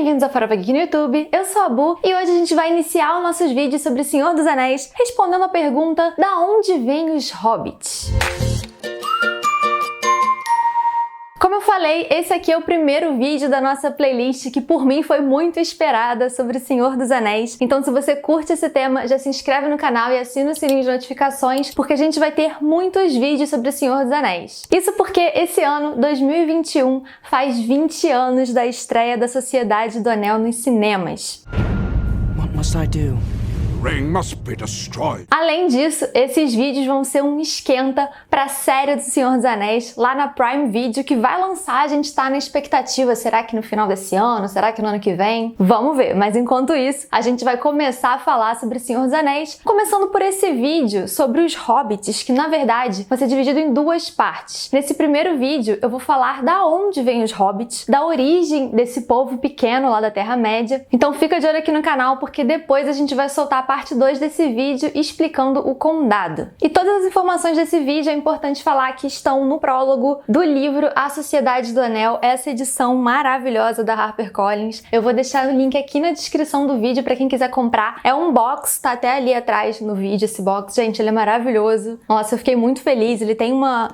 bem-vindos ao Farofa aqui no YouTube, eu sou a Bu e hoje a gente vai iniciar os nossos vídeos sobre o Senhor dos Anéis respondendo a pergunta: da onde vêm os hobbits? Como eu falei, esse aqui é o primeiro vídeo da nossa playlist que por mim foi muito esperada sobre o Senhor dos Anéis. Então se você curte esse tema, já se inscreve no canal e assina o sininho de notificações, porque a gente vai ter muitos vídeos sobre o Senhor dos Anéis. Isso porque esse ano, 2021, faz 20 anos da estreia da Sociedade do Anel nos cinemas. What must I do? The ring must be destroyed. Além disso, esses vídeos vão ser um esquenta para a série do Senhor dos Anéis lá na Prime Video, que vai lançar. A gente tá na expectativa, será que no final desse ano? Será que no ano que vem? Vamos ver, mas enquanto isso, a gente vai começar a falar sobre o Senhor dos Anéis, começando por esse vídeo sobre os hobbits, que na verdade vai ser dividido em duas partes. Nesse primeiro vídeo, eu vou falar da onde vêm os hobbits, da origem desse povo pequeno lá da Terra-média. Então fica de olho aqui no canal, porque depois a gente vai soltar a parte 2 desse vídeo explicando o condado. E todas as informações desse vídeo é importante falar que estão no prólogo do livro A Sociedade do Anel, essa edição maravilhosa da HarperCollins. Eu vou deixar o link aqui na descrição do vídeo para quem quiser comprar. É um box, tá até ali atrás no vídeo esse box. Gente, ele é maravilhoso. Nossa, eu fiquei muito feliz. Ele tem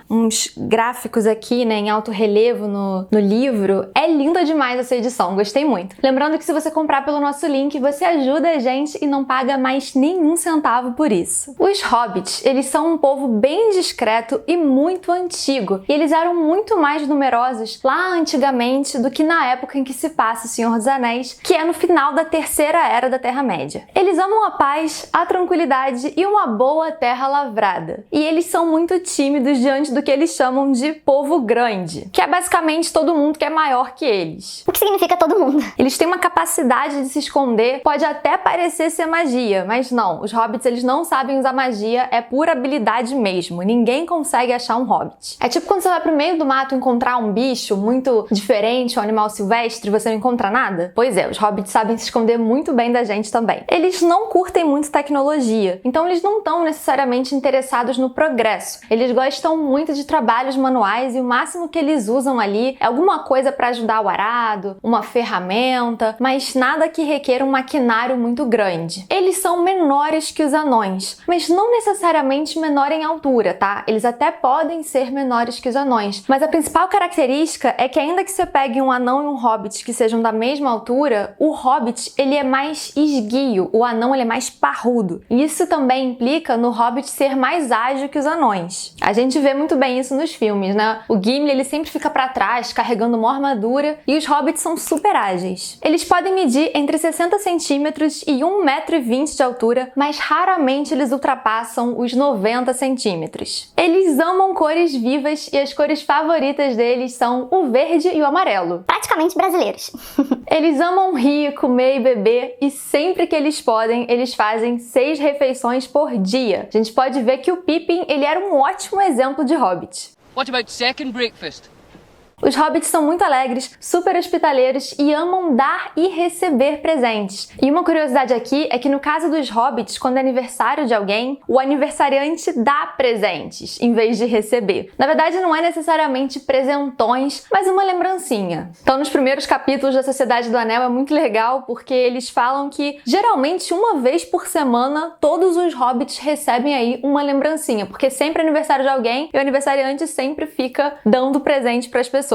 uns gráficos aqui, né, em alto relevo no livro. É linda demais essa edição, gostei muito. Lembrando que se você comprar pelo nosso link, você ajuda a gente e não paga mais nenhum centavo por isso. Os hobbits, eles são um povo bem discreto e muito antigo, e eles eram muito mais numerosos lá antigamente do que na época em que se passa o Senhor dos Anéis, que é no final da Terceira Era da Terra-média. Eles amam a paz, a tranquilidade e uma boa terra lavrada. E eles são muito tímidos diante do que eles chamam de povo grande, que é basicamente todo mundo que é maior que eles. O que significa todo mundo? Eles têm uma capacidade de se esconder, pode até parecer ser magia, mas não, os hobbits eles não sabem usar magia, é pura habilidade mesmo, ninguém consegue achar um hobbit. É tipo quando você vai pro meio do mato encontrar um bicho muito diferente, um animal silvestre, e você não encontra nada? Pois é, os hobbits sabem se esconder muito bem da gente também. Eles não curtem muito tecnologia, então eles não estão necessariamente interessados no progresso. Eles gostam muito de trabalhos manuais e o máximo que eles usam ali é alguma coisa para ajudar o arado, uma ferramenta, mas nada que requer um maquinário muito grande. Eles são menores que os anões, mas não necessariamente menor em altura, tá? Eles até podem ser menores que os anões, mas a principal característica é que ainda que você pegue um anão e um hobbit que sejam da mesma altura, o hobbit ele é mais esguio, o anão ele é mais parrudo. E isso também implica no hobbit ser mais ágil que os anões. A gente vê muito bem isso nos filmes, né? O Gimli ele sempre fica para trás carregando uma armadura e os hobbits são super ágeis. Eles podem medir entre 60 centímetros e 1,20 m de altura, mas raramente eles ultrapassam os 90 centímetros. Eles amam cores vivas e as cores favoritas deles são o verde e o amarelo. Praticamente brasileiros. Eles amam rir, comer e beber e sempre que eles podem, eles fazem 6 refeições por dia. A gente pode ver que o Pippin ele era um ótimo exemplo de hobbit. What about second breakfast? Os hobbits são muito alegres, super hospitaleiros e amam dar e receber presentes. E uma curiosidade aqui é que no caso dos hobbits, quando é aniversário de alguém, o aniversariante dá presentes em vez de receber. Na verdade, não é necessariamente presentões, mas uma lembrancinha. Então, nos primeiros capítulos da Sociedade do Anel é muito legal porque eles falam que geralmente uma vez por semana todos os hobbits recebem aí uma lembrancinha, porque sempre é aniversário de alguém e o aniversariante sempre fica dando presente para as pessoas.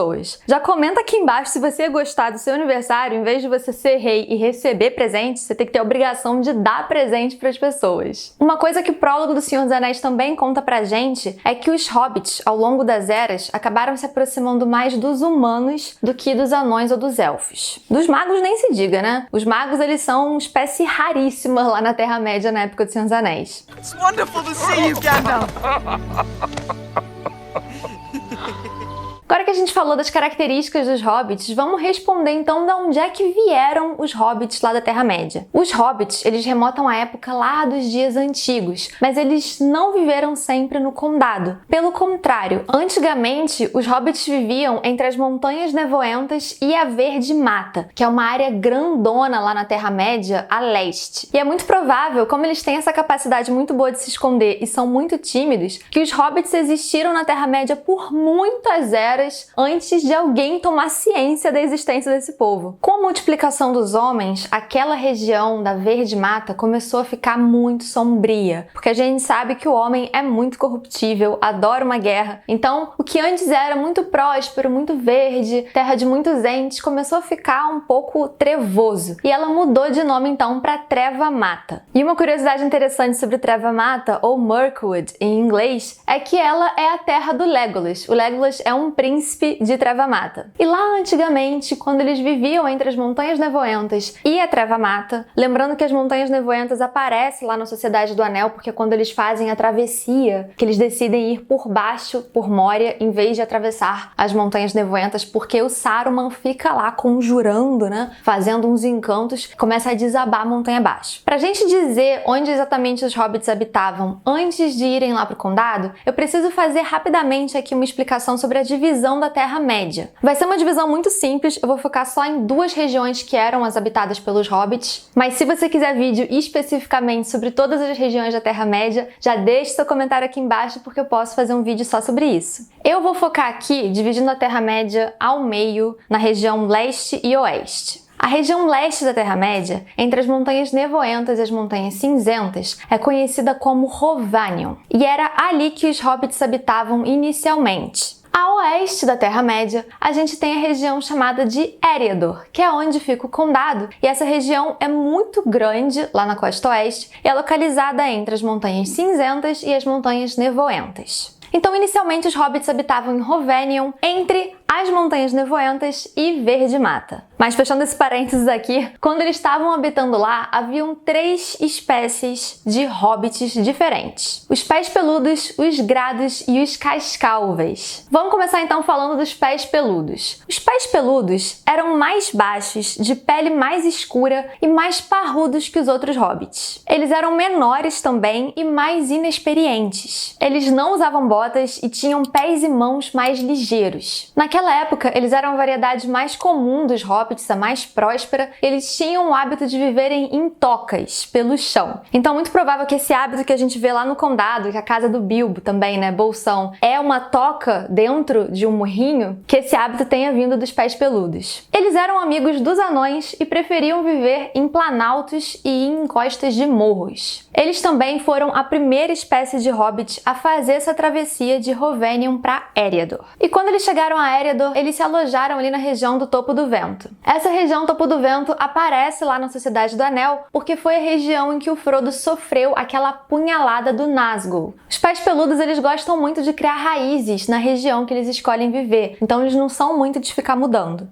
Já comenta aqui embaixo se você gostar do seu aniversário, em vez de você ser rei e receber presentes, você tem que ter a obrigação de dar presente para as pessoas. Uma coisa que o prólogo do Senhor dos Anéis também conta pra gente é que os hobbits, ao longo das eras, acabaram se aproximando mais dos humanos do que dos anões ou dos elfos. Dos magos nem se diga, né? Os magos, eles são uma espécie raríssima lá na Terra-média na época do Senhor dos Anéis. It's wonderful to see you, Gandalf. Agora que a gente falou das características dos hobbits, vamos responder então de onde é que vieram os hobbits lá da Terra-média. Os hobbits, eles remontam à época lá dos dias antigos, mas eles não viveram sempre no condado. Pelo contrário, antigamente os hobbits viviam entre as montanhas nevoentas e a Verde Mata, que é uma área grandona lá na Terra-média a leste. E é muito provável, como eles têm essa capacidade muito boa de se esconder e são muito tímidos, que os hobbits existiram na Terra-média por muitas eras eras antes de alguém tomar ciência da existência desse povo. Com a multiplicação dos homens, aquela região da Verde Mata começou a ficar muito sombria, porque a gente sabe que o homem é muito corruptível, adora uma guerra. Então, o que antes era muito próspero, muito verde, terra de muitos entes, começou a ficar um pouco trevoso. E ela mudou de nome então para Treva Mata. E uma curiosidade interessante sobre Treva Mata, ou Mirkwood em inglês, é que ela é a terra do Legolas. O Legolas é um príncipe de Treva Mata. E lá antigamente, quando eles viviam entre as Montanhas Nevoentas e a Treva Mata, lembrando que as Montanhas Nevoentas aparecem lá na Sociedade do Anel, porque quando eles fazem a travessia, que eles decidem ir por baixo, por Moria, em vez de atravessar as Montanhas Nevoentas, porque o Saruman fica lá conjurando, né, fazendo uns encantos, começa a desabar a montanha abaixo. Pra gente dizer onde exatamente os hobbits habitavam antes de irem lá pro condado, eu preciso fazer rapidamente aqui uma explicação sobre a divisão da Terra-média. Vai ser uma divisão muito simples, eu vou focar só em duas regiões que eram as habitadas pelos hobbits, mas se você quiser vídeo especificamente sobre todas as regiões da Terra-média, já deixe seu comentário aqui embaixo porque eu posso fazer um vídeo só sobre isso. Eu vou focar aqui dividindo a Terra-média ao meio na região leste e oeste. A região leste da Terra-média, entre as Montanhas Nevoentas e as Montanhas Cinzentas, é conhecida como Hovanion, e era ali que os hobbits habitavam inicialmente. A oeste da Terra-média, a gente tem a região chamada de Eriador, que é onde fica o condado, e essa região é muito grande lá na costa oeste e é localizada entre as Montanhas Cinzentas e as Montanhas Nevoentas. Então, inicialmente, os hobbits habitavam em Hovanion, entre as Montanhas Nevoentas e Verde Mata. Mas fechando esse parênteses aqui, quando eles estavam habitando lá, haviam 3 espécies de hobbits diferentes: os pés peludos, os grados e os cascalves. Vamos começar então falando dos pés peludos. Os pés peludos eram mais baixos, de pele mais escura e mais parrudos que os outros hobbits. Eles eram menores também e mais inexperientes. Eles não usavam botas e tinham pés e mãos mais ligeiros. Naquela época, eles eram a variedade mais comum dos hobbits, a mais próspera. Eles tinham o hábito de viverem em tocas, pelo chão. Então, muito provável que esse hábito que a gente vê lá no condado, que a casa do Bilbo também, né, Bolsão, é uma toca dentro de um morrinho, que esse hábito tenha vindo dos pés peludos. Eles eram amigos dos anões e preferiam viver em planaltos e em encostas de morros. Eles também foram a primeira espécie de hobbit a fazer essa travessia de Hovanion para Eriador. E quando eles chegaram a Eriador, eles se alojaram ali na região do Topo do Vento. Essa região Topo do Vento aparece lá na Sociedade do Anel porque foi a região em que o Frodo sofreu aquela punhalada do Nazgûl. Os pés peludos, eles gostam muito de criar raízes na região que eles escolhem viver, então eles não são muito de ficar mudando.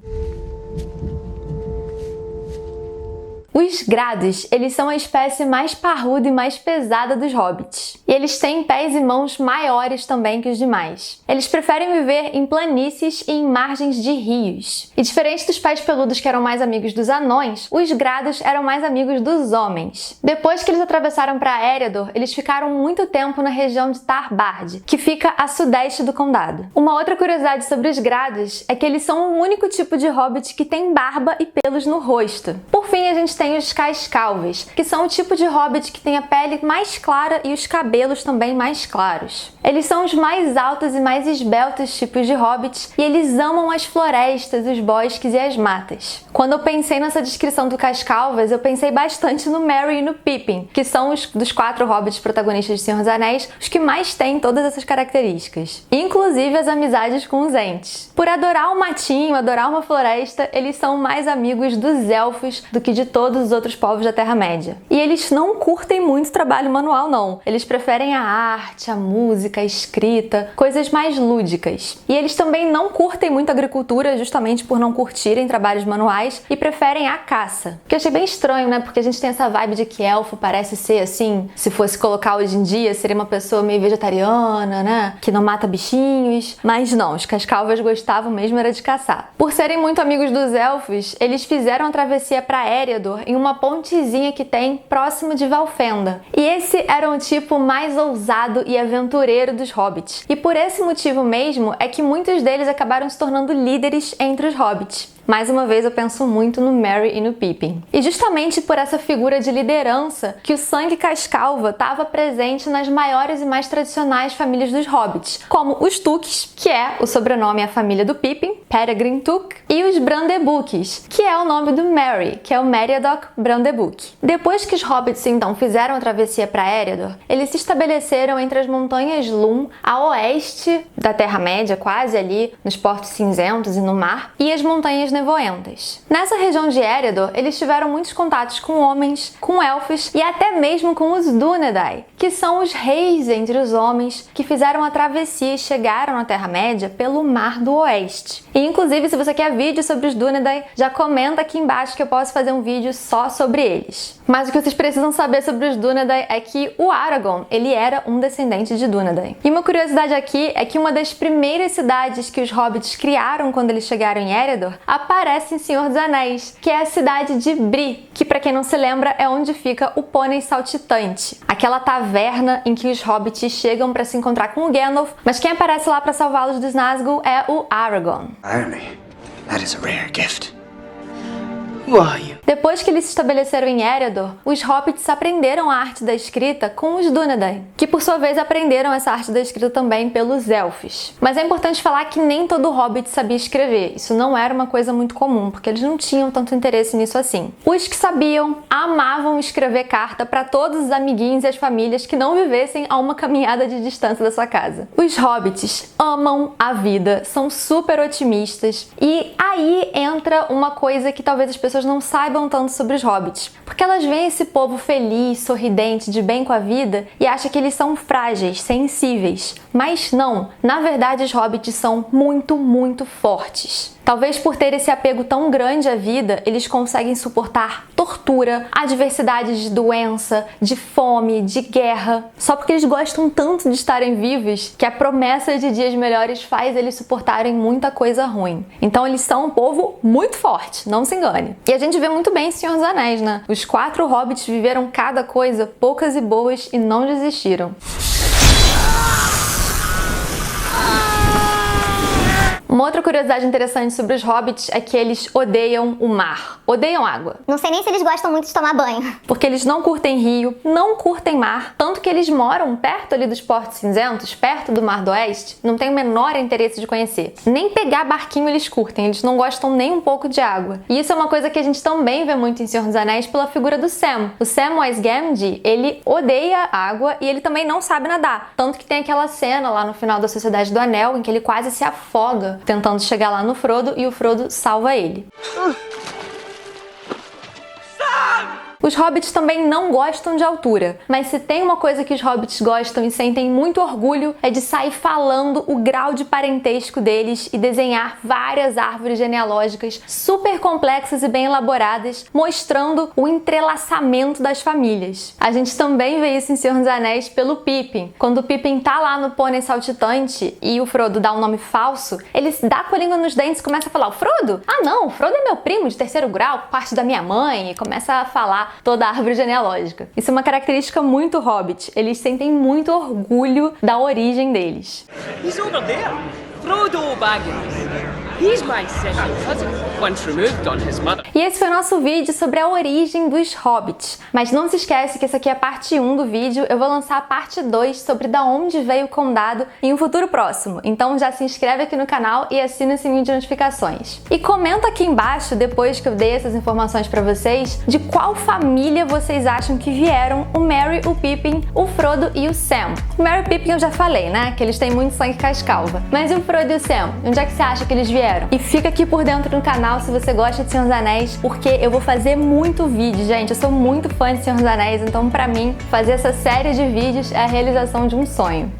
Os grados, eles são a espécie mais parruda e mais pesada dos hobbits. E eles têm pés e mãos maiores também que os demais. Eles preferem viver em planícies e em margens de rios. E diferente dos pés peludos que eram mais amigos dos anões, os grados eram mais amigos dos homens. Depois que eles atravessaram para Eriador, eles ficaram muito tempo na região de Tar Bard, que fica a sudeste do condado. Uma outra curiosidade sobre os grados é que eles são o único tipo de hobbit que tem barba e pelos no rosto. Por fim, a gente tem os cascalves, que são o tipo de hobbit que tem a pele mais clara e os cabelos também mais claros. Eles são os mais altos e mais esbeltos tipos de hobbits e eles amam as florestas, os bosques e as matas. Quando eu pensei nessa descrição do cascalves, eu pensei bastante no Merry e no Pippin, que são dos 4 hobbits protagonistas de Senhor dos Anéis, os que mais têm todas essas características. Inclusive as amizades com os entes. Por adorar um matinho, adorar uma floresta, eles são mais amigos dos elfos do que de todos os outros povos da Terra-média. E eles não curtem muito trabalho manual, não. Eles preferem a arte, a música, a escrita, coisas mais lúdicas. E eles também não curtem muito a agricultura, justamente por não curtirem trabalhos manuais, e preferem a caça. Que eu achei bem estranho, né? Porque a gente tem essa vibe de que elfo parece ser assim, se fosse colocar hoje em dia, seria uma pessoa meio vegetariana, né? Que não mata bichinhos. Mas não, os cascalvas gostavam mesmo era de caçar. Por serem muito amigos dos elfos, eles fizeram a travessia para Eriador em uma pontezinha que tem próximo de Valfenda. E esse era um tipo mais ousado e aventureiro dos hobbits. E por esse motivo mesmo é que muitos deles acabaram se tornando líderes entre os hobbits. mais uma vez eu penso muito no Merry e no Pippin. E justamente por essa figura de liderança que o sangue cascalva estava presente nas maiores e mais tradicionais famílias dos hobbits, como os Tooks, que é o sobrenome e a família do Pippin, Peregrine Took, e os Brandebuques, que é o nome do Merry, que é o Meriadoc Brandebuque. Depois que os hobbits então fizeram a travessia para Eredor, eles se estabeleceram entre as montanhas Lum, a oeste da Terra-média, quase ali nos Portos Cinzentos e no mar, e as montanhas nevoentas. Nessa região de Eredor, eles tiveram muitos contatos com homens, com elfos e até mesmo com os Dúnedain, que são os reis entre os homens que fizeram a travessia e chegaram na Terra-média pelo Mar do Oeste. E inclusive, se você quer vídeo sobre os Dúnedain, já comenta aqui embaixo que eu posso fazer um vídeo só sobre eles. Mas o que vocês precisam saber sobre os Dúnedain é que o Aragorn, ele era um descendente de Dúnedain. E uma curiosidade aqui é que uma das primeiras cidades que os hobbits criaram quando eles chegaram em Eredor aparece em Senhor dos Anéis, que é a cidade de Bree, que pra quem não se lembra é onde fica o Pônei Saltitante, aquela taverna em que os hobbits chegam para se encontrar com o Gandalf, mas quem aparece lá para salvá-los dos Nazgûl é o Aragorn. Irony. That is a rare gift. Who are you? Depois que eles se estabeleceram em Eredor, os hobbits aprenderam a arte da escrita com os Dúnedain, que por sua vez aprenderam essa arte da escrita também pelos elfos. Mas é importante falar que nem todo hobbit sabia escrever. Isso não era uma coisa muito comum, porque eles não tinham tanto interesse nisso assim. Os que sabiam amavam escrever carta para todos os amiguinhos e as famílias que não vivessem a uma caminhada de distância da sua casa. Os hobbits amam a vida, são super otimistas, e aí entra uma coisa que talvez as pessoas não saibam tanto sobre os hobbits, porque elas veem esse povo feliz, sorridente, de bem com a vida e acham que eles são frágeis, sensíveis. Mas não, na verdade os hobbits são muito, muito fortes. Talvez por ter esse apego tão grande à vida, eles conseguem suportar tortura, adversidades de doença, de fome, de guerra, só porque eles gostam tanto de estarem vivos que a promessa de dias melhores faz eles suportarem muita coisa ruim. Então eles são um povo muito forte, não se engane. E a gente vê muito bem em Senhor dos Anéis, né? Os 4 hobbits viveram cada coisa, poucas e boas, e não desistiram. Uma outra curiosidade interessante sobre os hobbits é que eles odeiam o mar, odeiam água. Não sei nem se eles gostam muito de tomar banho. Porque eles não curtem rio, não curtem mar, tanto que eles moram perto ali dos Portos Cinzentos, perto do Mar do Oeste, não tem o menor interesse de conhecer. Nem pegar barquinho eles curtem, eles não gostam nem um pouco de água. E isso é uma coisa que a gente também vê muito em Senhor dos Anéis pela figura do Sam. O Samwise Gamgee, ele odeia água e ele também não sabe nadar. Tanto que tem aquela cena lá no final da Sociedade do Anel em que ele quase se afoga tentando chegar lá no Frodo e o Frodo salva ele. Os hobbits também não gostam de altura, mas se tem uma coisa que os hobbits gostam e sentem muito orgulho é de sair falando o grau de parentesco deles e desenhar várias árvores genealógicas super complexas e bem elaboradas, mostrando o entrelaçamento das famílias. A gente também vê isso em Senhor dos Anéis pelo Pippin. Quando o Pippin tá lá no Pônei Saltitante e o Frodo dá um nome falso, ele dá com a língua nos dentes e começa a falar: o Frodo? Ah não, o Frodo é meu primo de 3º grau, parte da minha mãe, e começa a falar toda a árvore genealógica. Isso é uma característica muito hobbit. Eles sentem muito orgulho da origem deles. He's over there. Frodo Baggins. He's my second cousin, once removed on his mother. E esse foi o nosso vídeo sobre a origem dos hobbits. Mas não se esquece que essa aqui é a parte 1 do vídeo. Eu vou lançar a parte 2 sobre da onde veio o condado em um futuro próximo. Então já se inscreve aqui no canal e assina o sininho de notificações. E comenta aqui embaixo, depois que eu dei essas informações pra vocês, de qual família vocês acham que vieram o Merry, o Pippin, o Frodo e o Sam. O Merry e o Pippin eu já falei, né? Que eles têm muito sangue cascalva. Mas e o Frodo e o Sam? Onde é que você acha que eles vieram? E fica aqui por dentro do canal se você gosta de Senhor dos Anéis, porque eu vou fazer muito vídeo, gente. Eu sou muito fã de Senhor dos Anéis, então pra mim, fazer essa série de vídeos é a realização de um sonho.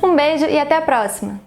Um beijo e até a próxima!